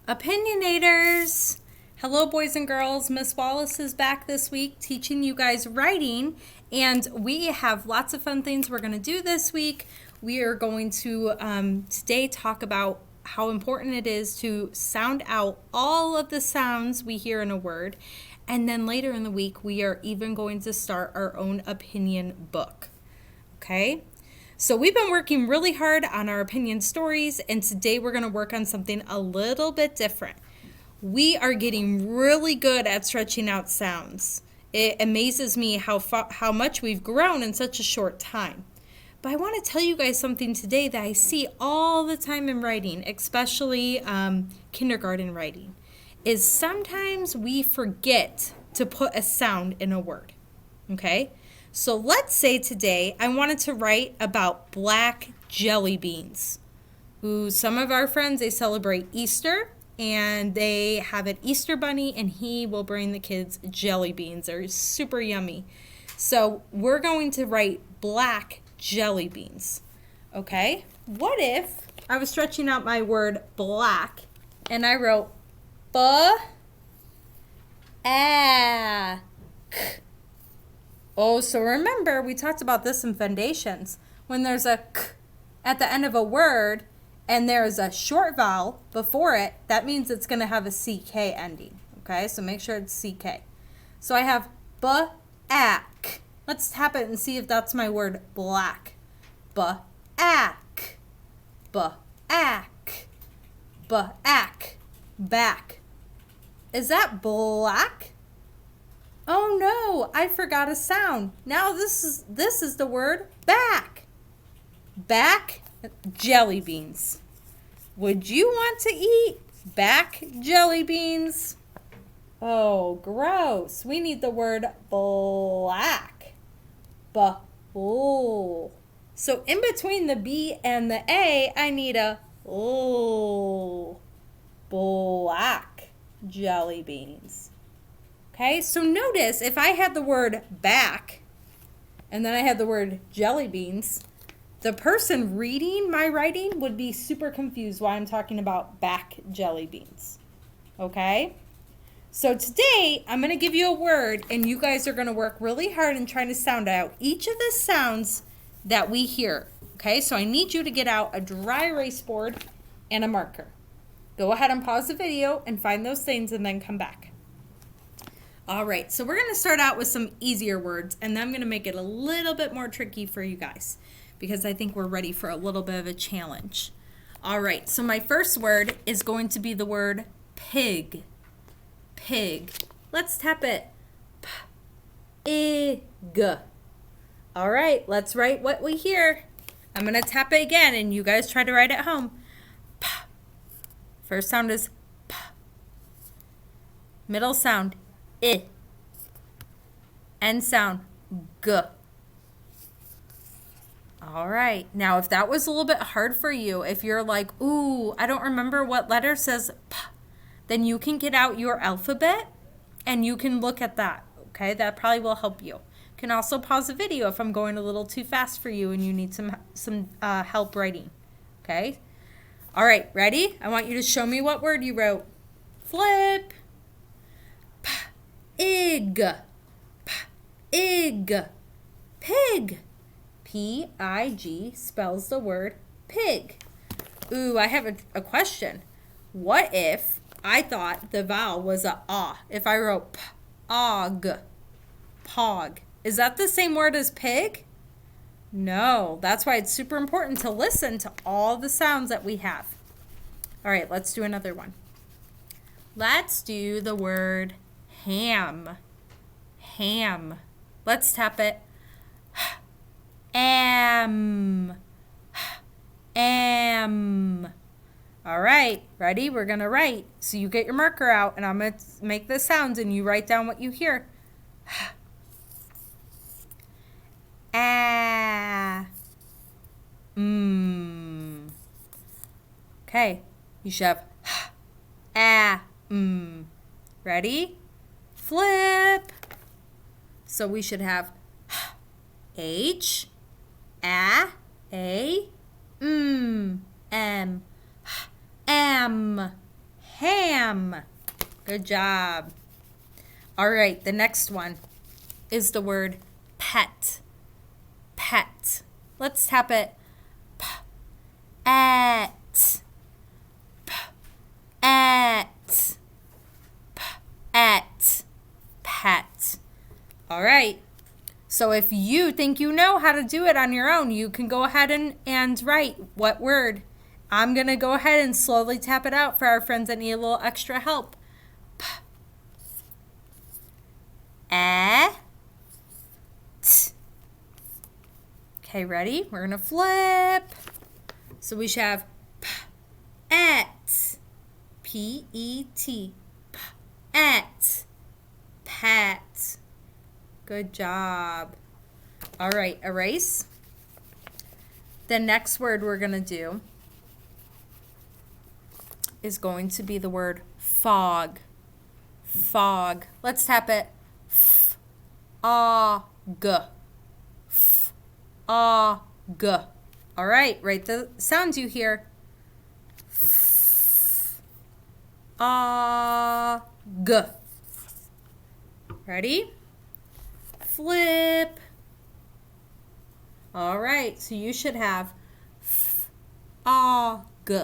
Opinionators! Hello, boys and girls. Miss Wallace is back this week teaching you guys writing, and we have lots of fun things we're going to do this week. We are going to today talk about how important it is to sound out all of the sounds we hear in a word, and then later in the week we are even going to start our own opinion book. Okay? So we've been working really hard on our opinion stories, and today we're going to work on something a little bit different. We are getting really good at stretching out sounds. It amazes me how much we've grown in such a short time. But I want to tell you guys something today that I see all the time in writing, especially kindergarten writing, is sometimes we forget to put a sound in a word. Okay? So let's say today I wanted to write about black jelly beans. Ooh, some of our friends, they celebrate Easter and they have an Easter bunny and he will bring the kids jelly beans. They're super yummy. So we're going to write black jelly beans. Okay? What if I was stretching out my word black and I wrote black? Oh, so remember, we talked about this in foundations. When there's a k at the end of a word and there's a short vowel before it, that means it's going to have a CK ending. Okay, so make sure it's CK. So I have b-ack. Let's tap it and see if that's my word black. B-ack. B-ack. B-ack. Back. Is that black? Oh no, I forgot a sound. Now this is the word back. Back jelly beans. Would you want to eat back jelly beans? Oh, gross. We need the word black. B-bull. So in between the B and the A, I need a O. Black jelly beans. Okay, so notice if I had the word back and then I had the word jelly beans, the person reading my writing would be super confused why I'm talking about back jelly beans. Okay? So today I'm going to give you a word and you guys are going to work really hard in trying to sound out each of the sounds that we hear. Okay, so I need you to get out a dry erase board and a marker. Go ahead and pause the video and find those things and then come back. All right, so we're going to start out with some easier words, and then I'm going to make it a little bit more tricky for you guys because I think we're ready for a little bit of a challenge. All right, so my first word is going to be the word pig. Pig. Let's tap it. P-I-G. All right, let's write what we hear. I'm going to tap it again, and you guys try to write at home. P. First sound is P. Middle sound, I. End sound, G. All right. Now, if that was a little bit hard for you, if you're like, ooh, I don't remember what letter says P, then you can get out your alphabet and you can look at that. Okay, that probably will help you. You can also pause the video if I'm going a little too fast for you and you need some help writing. Okay. All right, ready? I want you to show me what word you wrote. Flip. P-I-G. P-I-G. Pig. P-I-G spells the word pig. Ooh, I have a question. What if I thought the vowel was a ah? If I wrote p-og, pog, is that the same word as pig? No, that's why it's super important to listen to all the sounds that we have. All right, let's do another one. Let's do the word ham. Ham. Let's tap it. Am. Am. All right, ready? We're going to write. So you get your marker out, and I'm going to make the sounds, and you write down what you hear. Ah. Okay, you should have ah. Ready? Flip. So we should have H, A, M, am, ham. Good job. All right, the next one is the word pet. Pet. Let's tap it. P-at. P-at. P-at. Pet. All right. So if you think you know how to do it on your own, you can go ahead and write what word. I'm going to go ahead and slowly tap it out for our friends that need a little extra help. P. A. T. Okay, ready? We're going to flip. So we should have p-at. P-E-T. P-at. Pet. Good job. All right, erase. The next word we're going to do is going to be the word fog. Fog. Let's tap it. F-A-G. F-A-G. All right, write the sounds you hear. F-A-G. Ready? Flip. All right, so you should have F-A-G.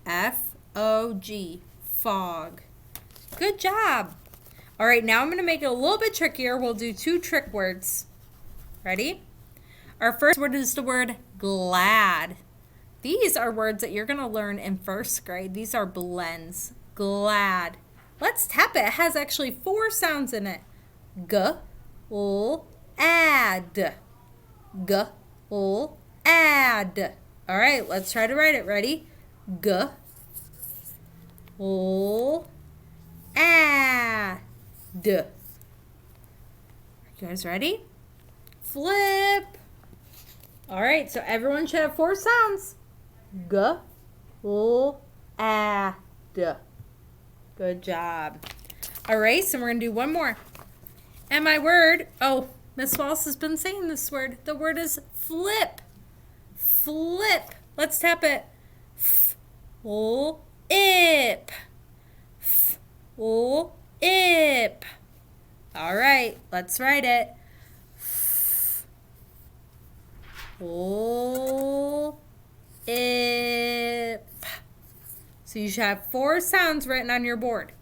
F-O-G. Fog. Good job. All right, now I'm going to make it a little bit trickier. We'll do 2 trick words. Ready? Our first word is the word glad. These are words that you're going to learn in 1st grade. These are blends. Glad. Let's tap it. It has actually 4 sounds in it. G-l-ad. G-l-ad. All right, let's try to write it. Ready? G-l-ad. You guys ready? Flip. All right, so everyone should have 4 sounds. G-l-ad. Good job. Erase, and we're going to do one more. And my word, oh, Miss Wallace has been saying this word. The word is flip. Flip. Let's tap it. Flip. Flip. All right, let's write it. Flip. So you should have 4 sounds written on your board.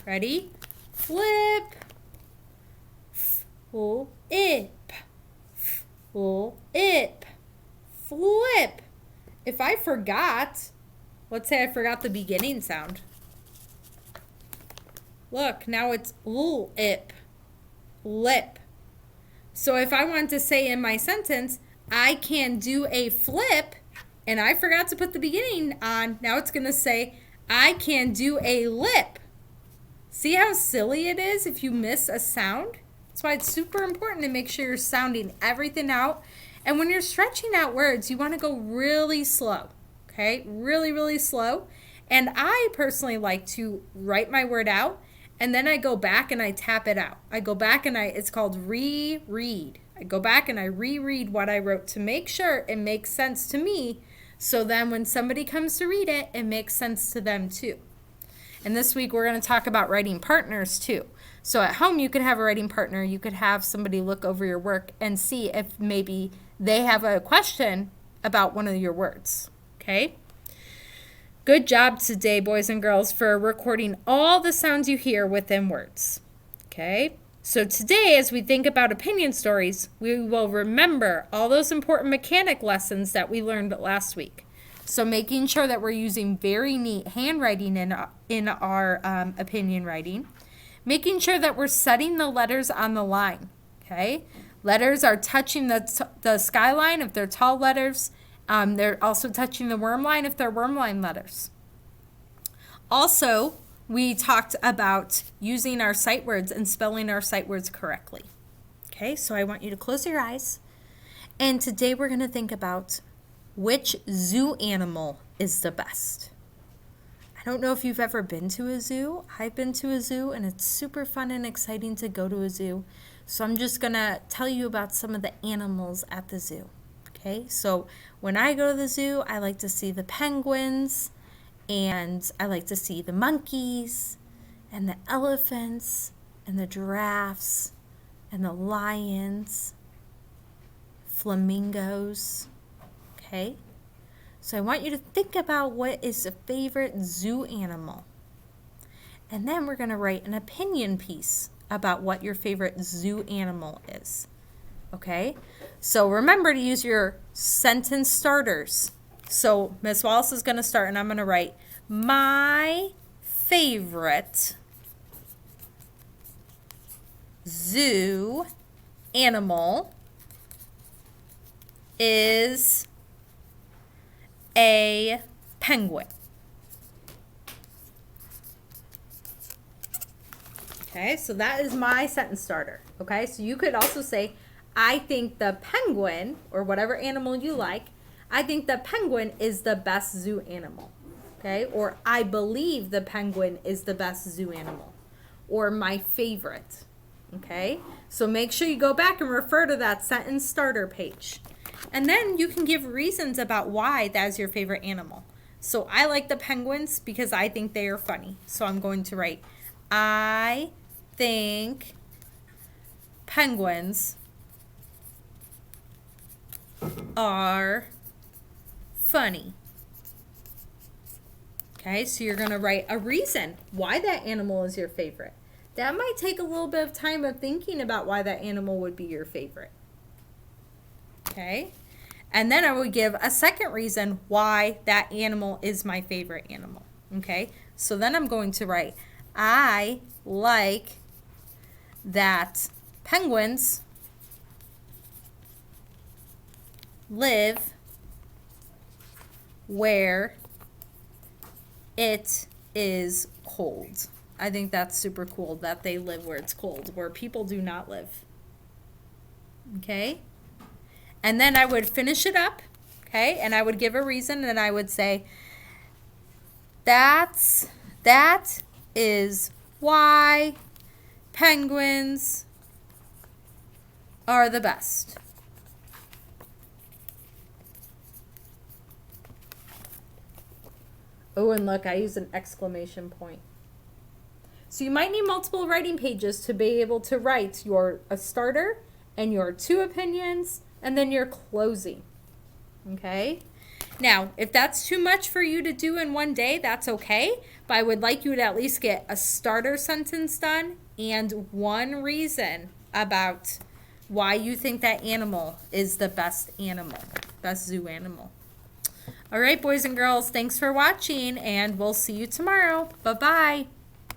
Ready? Flip. Flip. Flip. Flip. If I forgot, let's say I forgot the beginning sound. Look, now it's lip. Lip. So if I want to say in my sentence, I can do a flip, and I forgot to put the beginning on, now it's going to say, I can do a lip. See how silly it is if you miss a sound? That's why it's super important to make sure you're sounding everything out. And when you're stretching out words, you want to go really slow, okay? Really, really slow. And I personally like to write my word out, and then I go back and I tap it out. I go back and it's called reread. I go back and I reread what I wrote to make sure it makes sense to me, so then when somebody comes to read it, it makes sense to them too. And this week we're going to talk about writing partners too. So at home you could have a writing partner. You could have somebody look over your work and see if maybe they have a question about one of your words. Okay? Good job today, boys and girls, for recording all the sounds you hear within words. Okay? So today, as we think about opinion stories, we will remember all those important mechanic lessons that we learned last week. So making sure that we're using very neat handwriting in our opinion writing. Making sure that we're setting the letters on the line. Okay? Letters are touching the skyline if they're tall letters. They're also touching the worm line if they're worm line letters. Also, we talked about using our sight words and spelling our sight words correctly. Okay, so I want you to close your eyes. And today we're going to think about which zoo animal is the best. I don't know if you've ever been to a zoo. I've been to a zoo, and it's super fun and exciting to go to a zoo. So I'm just going to tell you about some of the animals at the zoo. Okay, so when I go to the zoo, I like to see the penguins And I like to see the monkeys and the elephants and the giraffes and the lions, flamingos, okay? So I want you to think about what is a favorite zoo animal. And then we're going to write an opinion piece about what your favorite zoo animal is, okay? So remember to use your sentence starters. So Miss Wallace is going to start, and I'm going to write, my favorite zoo animal is a penguin. Okay, so that is my sentence starter. Okay, so you could also say, I think the penguin, or whatever animal you like, I think the penguin is the best zoo animal. Okay, or I believe the penguin is the best zoo animal, or my favorite. Okay, so make sure you go back and refer to that sentence starter page. And then you can give reasons about why that is your favorite animal. So I like the penguins because I think they are funny. So I'm going to write, I think penguins are funny. Okay, so you're going to write a reason why that animal is your favorite. That might take a little bit of time of thinking about why that animal would be your favorite. Okay, and then I would give a second reason why that animal is my favorite animal. Okay, so then I'm going to write, I like that penguins live where it is cold. I think that's super cool that they live where it's cold, where people do not live. Okay? And then I would finish it up, okay? And I would give a reason, and I would say, that is why penguins are the best. Oh, and look, I used an exclamation point. So you might need multiple writing pages to be able to write a starter and your two opinions and then your closing. Okay? Now, if that's too much for you to do in one day, that's okay. But I would like you to at least get a starter sentence done and one reason about why you think that animal is the best zoo animal. All right, boys and girls, thanks for watching, and we'll see you tomorrow. Bye-bye.